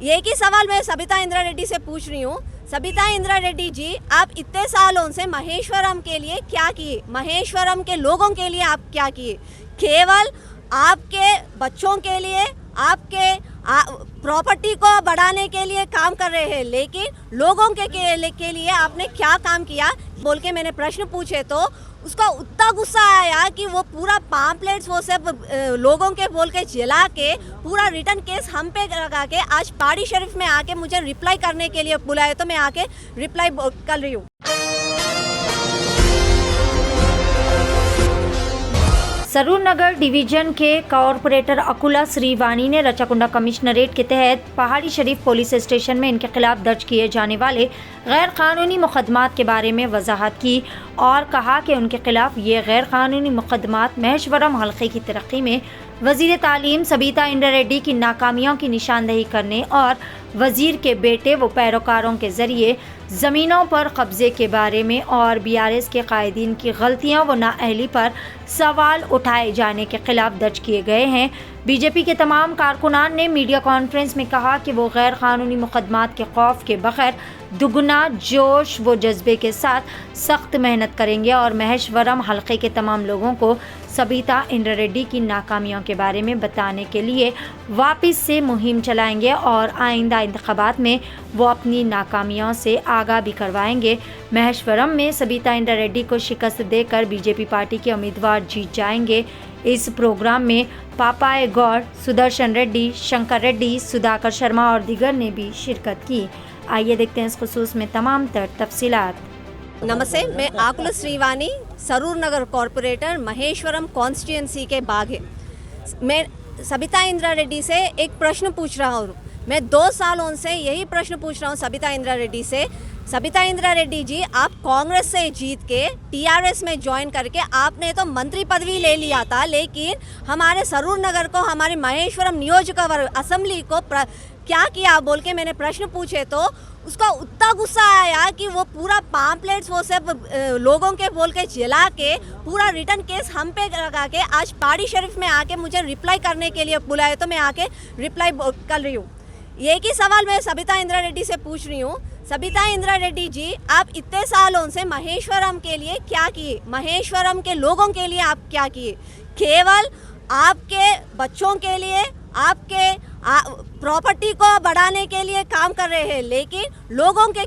एक ही सवाल मैं सबिता इंद्रा रेड्डी से पूछ रही हूँ। सबिता इंद्रा रेड्डी जी, आप इतने सालों से महेश्वरम के लिए क्या किए? महेश्वरम के लोगों के लिए आप क्या किए? केवल आपके बच्चों के लिए, आपके प्रॉपर्टी को बढ़ाने के लिए काम कर रहे हैं, लेकिन लोगों के लिए आपने क्या काम किया बोल के मैंने प्रश्न पूछे तो उसका उतना गुस्सा आया कि वो पूरा पाम्पलेट्स वो सब लोगों के बोल के जला के पूरा रिटर्न केस हम पे लगा के आज पहाड़ी शरीफ में आके मुझे रिप्लाई करने के लिए बुलाया, तो मैं आके रिप्लाई कर रही हूँ। सरूर नगर डिवीजन के कॉरपोरेटर अकुला श्रीवाणी ने रचाकुंडा कमिश्नरेट के तहत पहाड़ी शरीफ पुलिस स्टेशन में इनके खिलाफ दर्ज किए जाने वाले गैर कानूनी मुकदमात के बारे में वजाहत की और कहा कि उनके खिलाफ ये गैर कानूनी मुकदमात महेश्वरम हल्के की तरक्की में वजीर तालीम सबिता इंद्रा रेड्डी की नाकामियों की निशानदेही करने और वजीर के बेटे व पैरोकारों के जरिए ज़मीनों पर कब्जे के बारे में और बीआरएस के कायदीन की गलतियों व नाअहली पर सवाल उठाए जाने के खिलाफ दर्ज किए गए हैं। बीजेपी के तमाम कारकुनान ने मीडिया कॉन्फ्रेंस में कहा कि वो गैर कानूनी मुकदमात के खौफ के बगैर दुगना जोश व जज्बे के साथ सख्त मेहनत करेंगे और महेश्वरम हल्के के तमाम लोगों को सबिता इंद्रा रेड्डी की नाकामियों के बारे में बताने के लिए वापस से मुहिम चलाएंगे और आइंदा इंतखाबात में वो अपनी नाकामियों से आगाह भी करवाएंगे। महेश्वरम में सबिता इंद्रा रेड्डी को शिकस्त देकर बीजेपी पार्टी के उम्मीदवार जीत जाएंगे। इस प्रोग्राम में पापाए गौड़, सुदर्शन रेड्डी, शंकर रेड्डी, सुधाकर शर्मा और दीगर ने भी शिरकत की। आइए देखते हैं इस खुसूस में तमाम तफसीलात। नमस्ते, मैं आकुला श्रीवाणी, सरूर नगर कॉरपोरेटर, महेश्वरम कॉन्स्टिट्यूंसी के बाग है। मैं सबिता इंद्रा रेड्डी से एक प्रश्न पूछ रहा हूँ। मैं 2 सालों से यही प्रश्न पूछ रहा हूँ सबिता इंद्रा रेड्डी से। सबिता इंद्रा रेड्डी जी, आप कांग्रेस से जीत के टीआरएस में ज्वाइन करके आपने तो मंत्री पदवी ले लिया था, लेकिन हमारे सरूर नगर को, हमारे महेश्वरम नियोजकवर्ग असेंबली को क्या किया बोल के मैंने प्रश्न पूछे तो उसका उतना गुस्सा आया कि वो पूरा पाम्पलेट्स वो सब लोगों के बोल के जला के पूरा रिटर्न केस हम पे लगा के आज पहाड़ी शरीफ में आके मुझे रिप्लाई करने के लिए बुलाया, तो मैं आके रिप्लाई कर रही हूँ। एक ही सवाल मैं सबिता इंद्रा रेड्डी से पूछ रही हूँ। सबिता इंद्रा रेड्डी जी, आप इतने सालों से महेश्वरम के लिए क्या किए? महेश्वरम के लोगों के लिए आप क्या किए? केवल आपके बच्चों के लिए, आपके प्रॉपर्टी को बढ़ाने के लिए काम कर रहे हैं, लेकिन लोगों के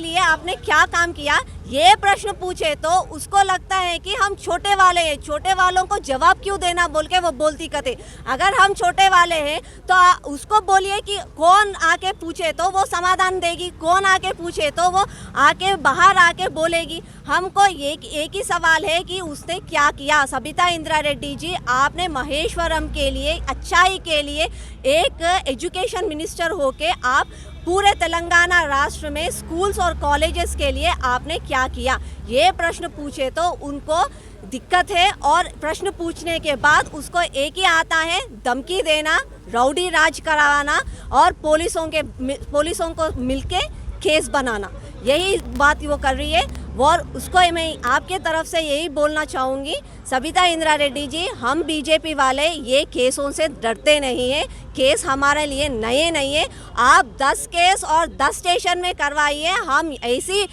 लिए आपने क्या काम किया? ये प्रश्न पूछे तो उसको लगता है कि हम छोटे वाले हैं, छोटे वालों को जवाब क्यों देना बोल के वो बोलती कहते। अगर हम छोटे वाले हैं तो उसको बोलिए कि कौन आके पूछे तो वो समाधान देगी, कौन आके पूछे तो वो आके बाहर आके बोलेगी। हमको एक ही सवाल है कि उसने क्या किया। सबिता इंद्रा रेड्डी जी, आपने महेश्वरम के लिए, अच्छाई के लिए एक एजुकेशन मिनिस्टर होके आप पूरे तेलंगाना राष्ट्र में स्कूल्स और कॉलेजेस के लिए आपने क्या किया? ये प्रश्न पूछे तो उनको दिक्कत है और प्रश्न पूछने के बाद उसको एक ही आता है, धमकी देना, रौडी राज कराना और पुलिसों को मिलके केस बनाना। यही बात वो कर रही है और उसको मैं आपके तरफ से यही बोलना चाहूँगी, सबिता इंद्रा रेड्डी जी, हम बीजेपी वाले ये केसों से डरते नहीं हैं। केस हमारे लिए नए नहीं है। आप 10 केस और 10 स्टेशन में करवाइए, हम ऐसी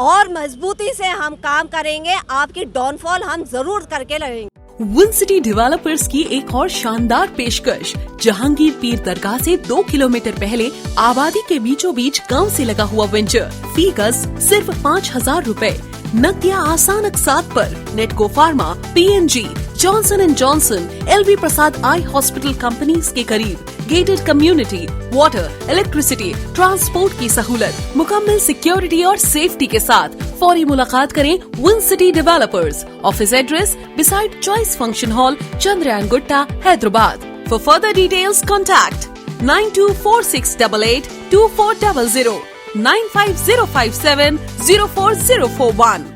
और मजबूती से हम काम करेंगे। आपकी डाउनफॉल हम ज़रूर करके रहेंगे। विन सिटी डेवलपर्स की एक और शानदार पेशकश। जहांगीर पीर दरगाह से 2 किलोमीटर पहले आबादी के बीचों बीच गांव से लगा हुआ वेंचर। फी गज सिर्फ 5,000 रुपए। नकदिया आसान अकसात पर। Natco pharma, PNG, Johnson and Johnson, LV Prasad eye hospital companies के करीब। Gated community, water, electricity, transport की सहूलत, मुकम्मल सिक्योरिटी और सेफ्टी के साथ। फौरी मुलाकात करें win city developers. Office address beside choice function hall, Chandrayaan Gutta, Hyderabad. For further details contact 9246882400 95057 04041।